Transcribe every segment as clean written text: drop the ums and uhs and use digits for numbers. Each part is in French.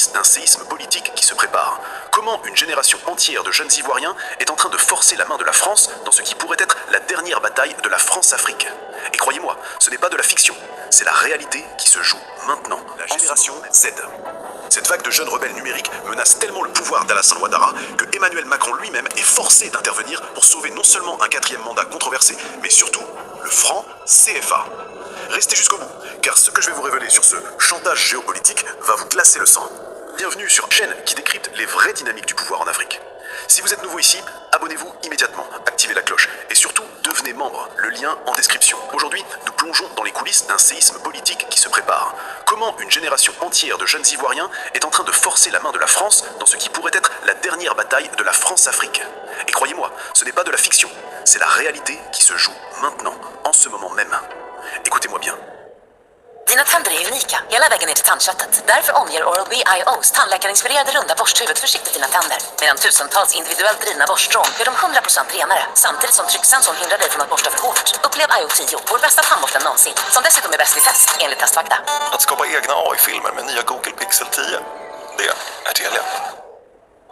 coulisses d'un séisme politique qui se prépare. Comment une génération entière de jeunes Ivoiriens est en train de forcer la main de la France dans ce qui pourrait être la dernière bataille de la France-Afrique. Et croyez-moi, ce n'est pas de la fiction, c'est la réalité qui se joue maintenant. La génération Z. Cette vague de jeunes rebelles numériques menace tellement le pouvoir d'Alassane Ouattara que Emmanuel Macron lui-même est forcé d'intervenir pour sauver non seulement un 4e mandat controversé, mais surtout le franc CFA. Restez jusqu'au bout, car ce que je vais vous révéler sur ce chantage géopolitique va vous glacer le sang. Bienvenue sur une chaîne qui décrypte les vraies dynamiques du pouvoir en Afrique. Si vous êtes nouveau ici, abonnez-vous immédiatement, activez la cloche et surtout devenez membre, le lien en description. Aujourd'hui, nous plongeons dans les coulisses d'un séisme politique qui se prépare. Comment une génération entière de jeunes Ivoiriens est en train de forcer la main de la France dans ce qui pourrait être la dernière bataille de la France-Afrique. Et croyez-moi, ce n'est pas de la fiction, c'est la réalité qui se joue maintenant, en ce moment même. Écoutez-moi bien. Dina tänder är unika, hela vägen ner till tandköttet. Därför omger Oral-B iOs tandläkarinspirerade runda borsthuvud försiktigt dina tänder. Medan tusentals individuellt drivna borststrån gör dem 100% renare. Samtidigt som trycksensorn hindrar dig från att borsta för hårt. Upplev IO10, vår bästa tandborste någonsin. Som dessutom är bäst i test, enligt Testvagda. Att skapa egna AI-filmer med nya Google Pixel 10, det är Telia.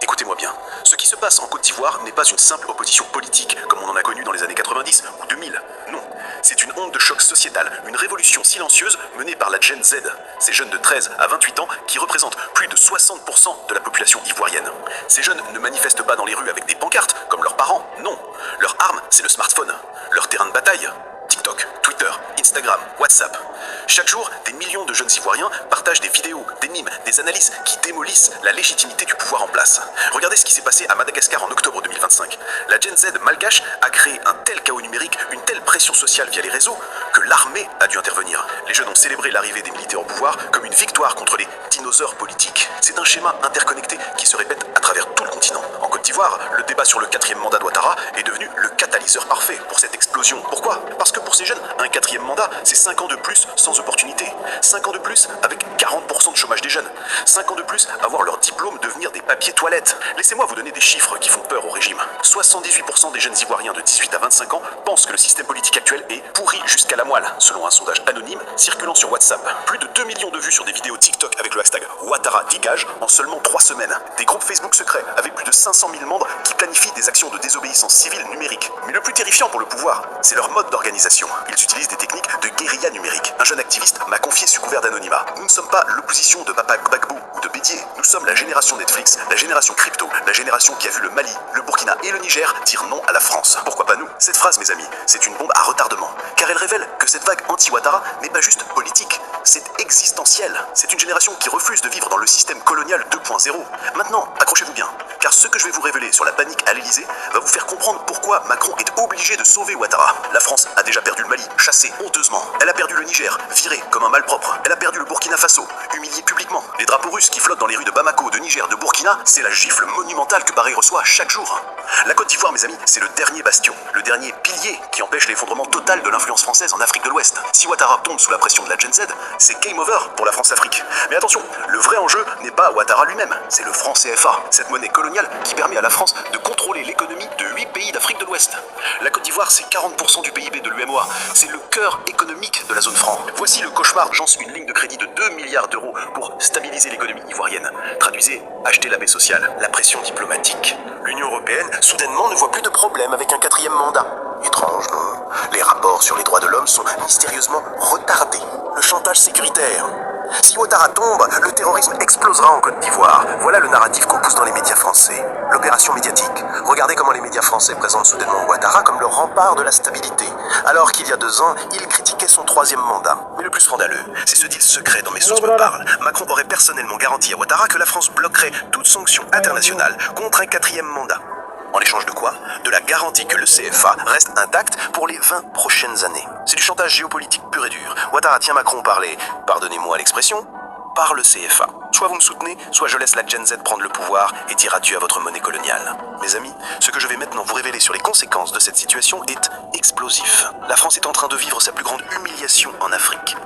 Écoutez-moi bien, ce qui se passe en Côte d'Ivoire n'est pas une simple opposition politique comme on en a connu dans les années 90 ou 2000. Non, c'est une onde de choc sociétal, une révolution silencieuse menée par la Gen Z, ces jeunes de 13 à 28 ans qui représentent plus de 60% de la population ivoirienne. Ces jeunes ne manifestent pas dans les rues avec des pancartes comme leurs parents, non. Leur arme, c'est le smartphone. Leur terrain de bataille, TikTok, Twitter, Instagram, WhatsApp. Chaque jour, des millions de jeunes Ivoiriens partagent des vidéos, des mimes, des analyses qui démolissent la légitimité du pouvoir en place. Regardez ce qui s'est passé à Madagascar en octobre 2025. La Gen Z malgache a créé un tel chaos numérique, une telle pression sociale via les réseaux, que l'armée a dû intervenir. Les jeunes ont célébré l'arrivée des militaires au pouvoir comme une victoire contre les dinosaures politiques. C'est un schéma interconnecté qui se répète à travers tout le continent. En Côte d'Ivoire, le débat sur le 4e mandat d'Ouattara est devenu le catalyseur parfait pour cette explosion. Pourquoi ? Parce que pour ces jeunes, un 4e mandat, c'est 5 ans de plus sans opportunité. 5 ans de plus avec 40% de chômage des jeunes. 5 ans de plus à voir leur diplôme devenir des papiers toilettes. Laissez-moi vous donner des chiffres qui font peur au régime. 78% des jeunes Ivoiriens de 18 à 25 ans pensent que le système politique actuel est pourri jusqu'à la moelle, selon un sondage anonyme circulant sur WhatsApp. Plus de 2 millions de vues sur des vidéos TikTok avec le hashtag Ouattara dégage en seulement 3 semaines. Des groupes Facebook secrets avec plus de 500 000 membres qui planifient des actions de désobéissance civile numérique. Mais le plus terrifiant pour le pouvoir, c'est leur mode d'organisation. Ils utilisent des techniques de guérilla numérique. Un jeune activiste m'a confié sous couvert d'anonymat. Nous ne sommes pas l'opposition de Papa Gbagbo ou de Bédier. Nous sommes la génération Netflix, la génération crypto, la génération qui a vu le Mali, le Burkina et le Niger dire non à la France. Pourquoi pas nous ? Cette phrase, mes amis, c'est une bombe à retardement. Car elle révèle que cette vague anti-Ouattara n'est pas juste politique, c'est existentiel. C'est une génération qui refuse de vivre dans le système colonial 2.0. Maintenant, accrochez-vous bien, car ce que je vais vous révéler sur la panique à l'Elysée va vous faire comprendre pourquoi Macron est obligé de sauver Ouattara. La France a déjà perdu le Mali, chassé honteusement. Elle a perdu le Niger, viré comme un malpropre. Elle a perdu le Burkina Faso, humilié publiquement. Les drapeaux russes qui flottent dans les rues de Bamako, de Niger, de Burkina, c'est la gifle monumentale que Paris reçoit chaque jour. La Côte d'Ivoire, mes amis, c'est le dernier bastion, le dernier pilier qui empêche l'effondrement total de l'influence française en Afrique de l'Ouest. Si Ouattara tombe sous la pression de la Gen Z, c'est game over pour la France-Afrique. Mais attention, le vrai enjeu n'est pas Ouattara lui-même, c'est le franc CFA, cette monnaie coloniale qui permet à la France de contrôler l'économie de 8 pays d'Afrique de l'Ouest. La Côte d'Ivoire, c'est 40% du PIB de l'UMOA, c'est le cœur économique de la zone franc. Voici le cauchemar j'ance une ligne de crédit de 2 milliards d'euros pour stabiliser l'économie ivoirienne. Traduisez, acheter la paix sociale, la pression diplomatique. L'Union européenne, soudainement, ne voit plus de problème avec un 4e mandat. Étrange, non ? Les rapports sur les droits de l'homme sont mystérieusement retardés. Le chantage sécuritaire. Si Ouattara tombe, le terrorisme explosera en Côte d'Ivoire. Voilà le narratif qu'on pousse dans les médias français. L'opération médiatique. Regardez comment les médias français présentent soudainement Ouattara comme le rempart de la stabilité. Alors qu'il y a 2 ans, il critiquait son 3e mandat. Mais le plus scandaleux, c'est ce deal secret dont mes sources me parlent. Macron aurait personnellement garanti à Ouattara que la France bloquerait toute sanction internationale contre un 4e mandat. En échange de quoi ? De la garantie que le CFA reste intact pour les 20 prochaines années. C'est du chantage géopolitique pur et dur. Ouattara tient Macron par les, pardonnez-moi l'expression, par le CFA. Soit vous me soutenez, soit je laisse la Gen Z prendre le pouvoir et dire adieu à votre monnaie coloniale. Mes amis, ce que je vais maintenant vous révéler sur les conséquences de cette situation est explosif. La France est en train de vivre sa plus grande humiliation en Afrique.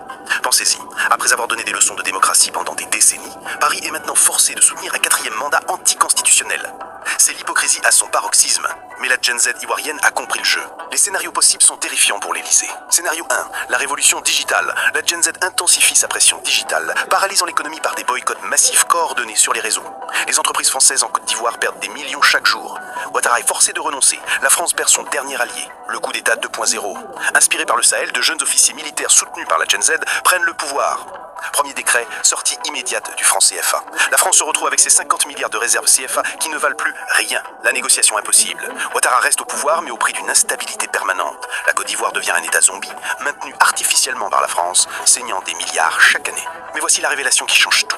Pensez-y, après avoir donné des leçons de démocratie pendant des décennies, Paris est maintenant forcé de soutenir un 4e mandat anticonstitutionnel. C'est l'hypocrisie à son paroxysme. Mais la Gen Z ivoirienne a compris le jeu. Les scénarios possibles sont terrifiants pour l'Elysée. Scénario 1, la révolution digitale. La Gen Z intensifie sa pression digitale, paralysant l'économie par des boycotts massifs coordonnés sur les réseaux. Les entreprises françaises en Côte d'Ivoire perdent des millions chaque jour. Ouattara est forcé de renoncer. La France perd son dernier allié, le coup d'État 2.0. Inspiré par le Sahel, de jeunes officiers militaires soutenus par la Gen Z prennent le pouvoir. Premier décret, sortie immédiate du franc CFA. La France se retrouve avec ses 50 milliards de réserves CFA qui ne valent plus rien. La négociation impossible. Ouattara reste au pouvoir mais au prix d'une instabilité permanente. La Côte d'Ivoire devient un État zombie, maintenu artificiellement par la France, saignant des milliards chaque année. Mais voici la révélation qui change tout.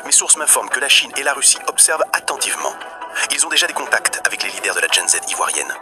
Mes sources m'informent que la Chine et la Russie observent attentivement. Ils ont déjà des contacts avec les leaders de la Gen Z ivoirienne.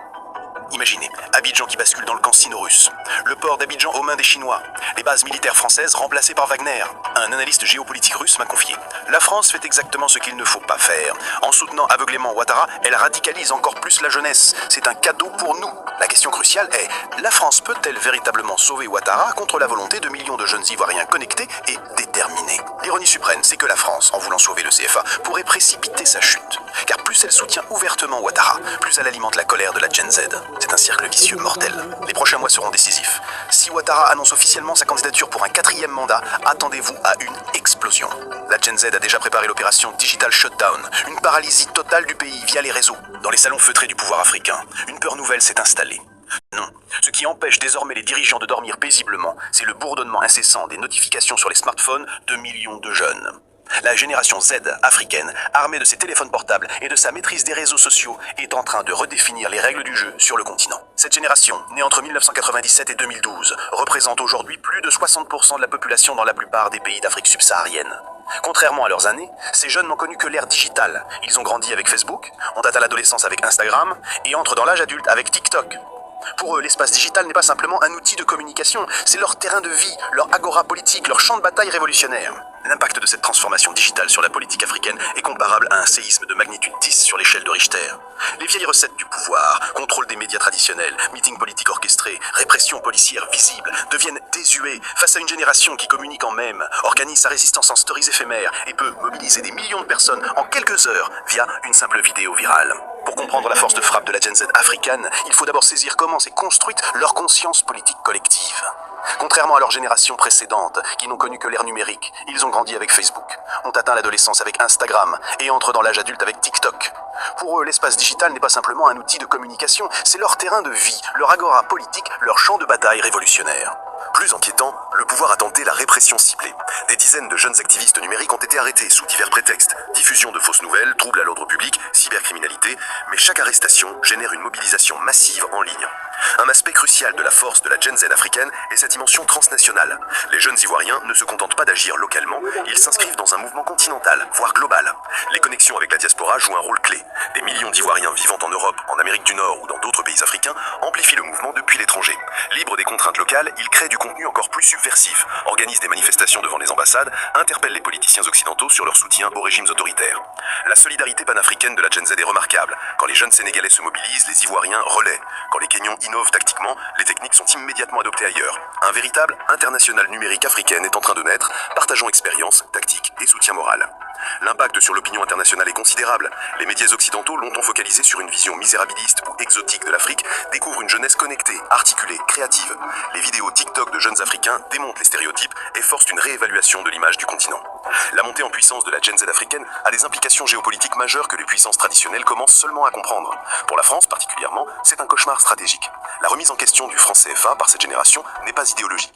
Imaginez, Abidjan qui bascule dans le camp sino-russe, le port d'Abidjan aux mains des Chinois, les bases militaires françaises remplacées par Wagner. Un analyste géopolitique russe m'a confié. La France fait exactement ce qu'il ne faut pas faire. En soutenant aveuglément Ouattara, elle radicalise encore plus la jeunesse. C'est un cadeau pour nous. La question cruciale est, la France peut-elle véritablement sauver Ouattara contre la volonté de millions de jeunes Ivoiriens connectés et déterminés? L'ironie suprême, c'est que la France, en voulant sauver le CFA, pourrait précipiter sa chute. Car plus elle soutient ouvertement Ouattara, plus elle alimente la colère de la Gen Z. C'est un cercle vicieux mortel. Les prochains mois seront décisifs. Si Ouattara annonce officiellement sa candidature pour un 4e mandat, attendez-vous à une explosion. La Gen Z a déjà préparé l'opération Digital Shutdown, une paralysie totale du pays via les réseaux. Dans les salons feutrés du pouvoir africain, une peur nouvelle s'est installée. Non, ce qui empêche désormais les dirigeants de dormir paisiblement, c'est le bourdonnement incessant des notifications sur les smartphones de millions de jeunes. La génération Z africaine, armée de ses téléphones portables et de sa maîtrise des réseaux sociaux, est en train de redéfinir les règles du jeu sur le continent. Cette génération, née entre 1997 et 2012, représente aujourd'hui plus de 60% de la population dans la plupart des pays d'Afrique subsaharienne. Contrairement à leurs années, ces jeunes n'ont connu que l'ère digitale. Ils ont grandi avec Facebook, ont atteint l'adolescence avec Instagram et entrent dans l'âge adulte avec TikTok. Pour eux, l'espace digital n'est pas simplement un outil de communication, c'est leur terrain de vie, leur agora politique, leur champ de bataille révolutionnaire. L'impact de cette transformation digitale sur la politique africaine est comparable à un séisme de magnitude 10 sur l'échelle de Richter. Les vieilles recettes du pouvoir, contrôle des médias traditionnels, meetings politiques orchestrés, répression policière visible, deviennent désuets face à une génération qui communique en mème, organise sa résistance en stories éphémères et peut mobiliser des millions de personnes en quelques heures via une simple vidéo virale. Pour comprendre la force de frappe de la Gen Z africaine, il faut d'abord saisir comment s'est construite leur conscience politique collective. Contrairement à leur génération précédente, qui n'ont connu que l'ère numérique, ils ont grandi avec Facebook, ont atteint l'adolescence avec Instagram et entrent dans l'âge adulte avec TikTok. Pour eux, l'espace digital n'est pas simplement un outil de communication, c'est leur terrain de vie, leur agora politique, leur champ de bataille révolutionnaire. Plus inquiétant, le pouvoir a tenté la répression ciblée. Des dizaines de jeunes activistes numériques ont été arrêtés sous divers prétextes. Diffusion de fausses nouvelles, troubles à l'ordre public, cybercriminalité, mais chaque arrestation génère une mobilisation massive en ligne. Un aspect crucial de la force de la Gen Z africaine est sa dimension transnationale. Les jeunes Ivoiriens ne se contentent pas d'agir localement, ils s'inscrivent dans un mouvement continental, voire global. Les connexions avec la diaspora jouent un rôle clé. Des millions d'Ivoiriens vivant en Europe, en Amérique du Nord ou dans d'autres pays africains amplifient le mouvement depuis l'étranger. Libres des contraintes locales, ils créent du contenu encore plus subversif, organisent des manifestations devant les ambassades, interpellent les politiciens occidentaux sur leur soutien aux régimes autoritaires. La solidarité panafricaine de la Gen Z est remarquable. Quand les jeunes Sénégalais se mobilisent, les Ivoiriens relaient. Quand les Kenyans innovent tactiquement, les techniques sont immédiatement adoptées ailleurs. Un véritable international numérique africaine est en train de naître, partageant expériences, tactiques et soutien moral. L'impact sur l'opinion internationale est considérable. Les médias occidentaux, longtemps focalisés sur une vision misérabiliste ou exotique de l'Afrique, découvrent une jeunesse connectée, articulée, créative. Les vidéos TikTok de jeunes Africains démontent les stéréotypes et forcent une réévaluation de l'image du continent. La montée en puissance de la Gen Z africaine a des implications géopolitiques majeures que les puissances traditionnelles commencent seulement à comprendre. Pour la France particulièrement, c'est un cauchemar stratégique. La remise en question du franc CFA par cette génération n'est pas idéologique.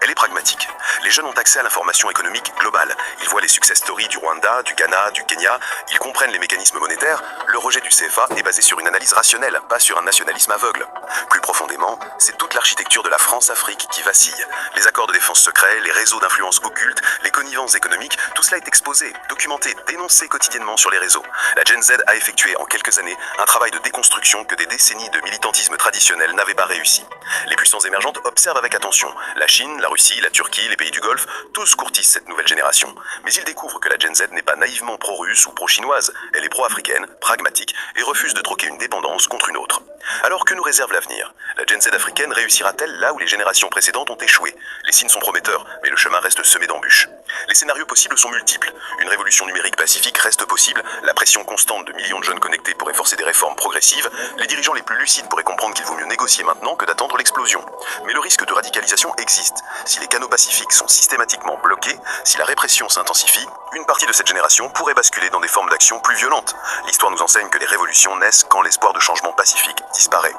Elle est pragmatique. Les jeunes ont accès à l'information économique globale. Ils voient les success stories du Rwanda, du Ghana, du Kenya. Ils comprennent les mécanismes monétaires. Le rejet du CFA est basé sur une analyse rationnelle, pas sur un nationalisme aveugle. Plus profondément, c'est toute l'architecture de la France-Afrique qui vacille. Les accords de défense secrets, les réseaux d'influence occultes, les connivences économiques, tout cela est exposé, documenté, dénoncé quotidiennement sur les réseaux. La Gen Z a effectué en quelques années un travail de déconstruction que des décennies de militantisme traditionnel n'avaient pas réussi. Les puissances émergentes observent avec attention. La Chine, la Russie Russie, la Turquie, les pays du Golfe, tous courtisent cette nouvelle génération. Mais ils découvrent que la Gen Z n'est pas naïvement pro-russe ou pro-chinoise, elle est pro-africaine, pragmatique et refuse de troquer une dépendance contre une autre. Alors que nous réserve l'avenir? La Gen Z africaine réussira-t-elle là où les générations précédentes ont échoué? Les signes sont prometteurs, mais le chemin reste semé d'embûches. Les scénarios possibles sont multiples. Une révolution numérique pacifique reste possible, la pression constante de millions de jeunes connectés pourrait forcer des réformes progressives, les dirigeants les plus lucides pourraient comprendre qu'il vaut mieux négocier maintenant que d'attendre l'explosion. Mais le risque de radicalisation existe. Si les canaux pacifiques sont systématiquement bloqués, si la répression s'intensifie, une partie de cette génération pourrait basculer dans des formes d'action plus violentes. L'histoire nous enseigne que les révolutions naissent quand l'espoir de changement pacifique disparaît.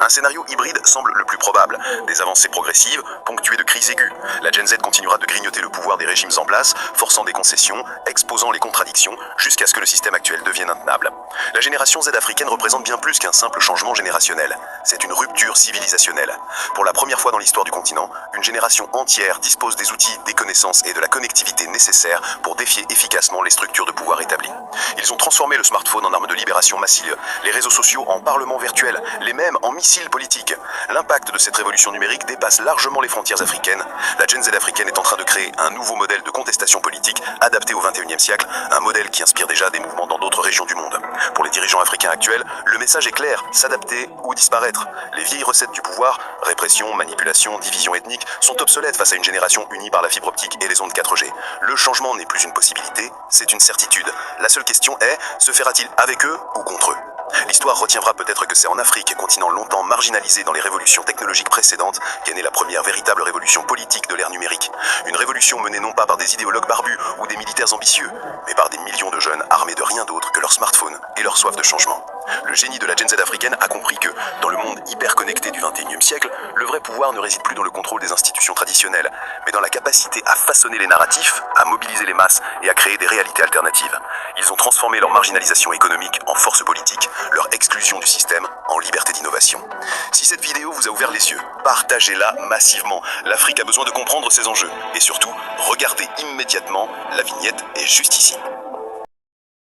Un scénario hybride semble le plus probable. Des avancées progressives, ponctuées de crises aiguës. La Gen Z continuera de grignoter le pouvoir des régimes en place, forçant des concessions, exposant les contradictions, jusqu'à ce que le système actuel devienne intenable. La génération Z africaine représente bien plus qu'un simple changement générationnel. C'est une rupture civilisationnelle. Pour la première fois dans l'histoire du continent, une génération entière dispose des outils, des connaissances et de la connectivité nécessaires pour défier efficacement les structures de pouvoir établies. Ils ont transformé le smartphone en arme de libération massive, les réseaux sociaux en parlement virtuel, les mèmes en missiles politiques. L'impact de cette révolution numérique dépasse largement les frontières africaines. La Gen Z africaine est en train de créer un nouveau modèle de contestation politique adapté au XXIe siècle, un modèle qui inspire déjà des mouvements dans d'autres régions du monde. Pour les dirigeants africains actuels, le message est clair, s'adapter ou disparaître. Les vieilles recettes du pouvoir, répression, manipulation, division ethnique, sont obsolètes face à une génération unie par la fibre optique et les ondes 4G. Le changement n'est plus une possibilité, c'est une certitude. La seule question est, se fera-t-il avec eux ou contre eux? L'histoire retiendra peut-être que c'est en Afrique, continent longtemps marginalisé dans les révolutions technologiques précédentes, qu'est née la première véritable révolution politique de l'ère numérique. Une révolution menée non pas par des idéologues barbus ou des militaires ambitieux, mais par des millions de jeunes armés de rien d'autre que leur smartphone et leur soif de changement. Le génie de la Gen Z africaine a compris que, dans le monde hyper connecté du XXIe siècle, le vrai pouvoir ne réside plus dans le contrôle des institutions traditionnelles, mais dans la capacité à façonner les narratifs, à mobiliser les masses et à créer des réalités alternatives. Ils ont transformé leur marginalisation économique en force politique, leur exclusion du système en liberté d'innovation. Si cette vidéo vous a ouvert les yeux, partagez-la massivement. L'Afrique a besoin de comprendre ces enjeux. Et surtout, regardez immédiatement, la vignette est juste ici.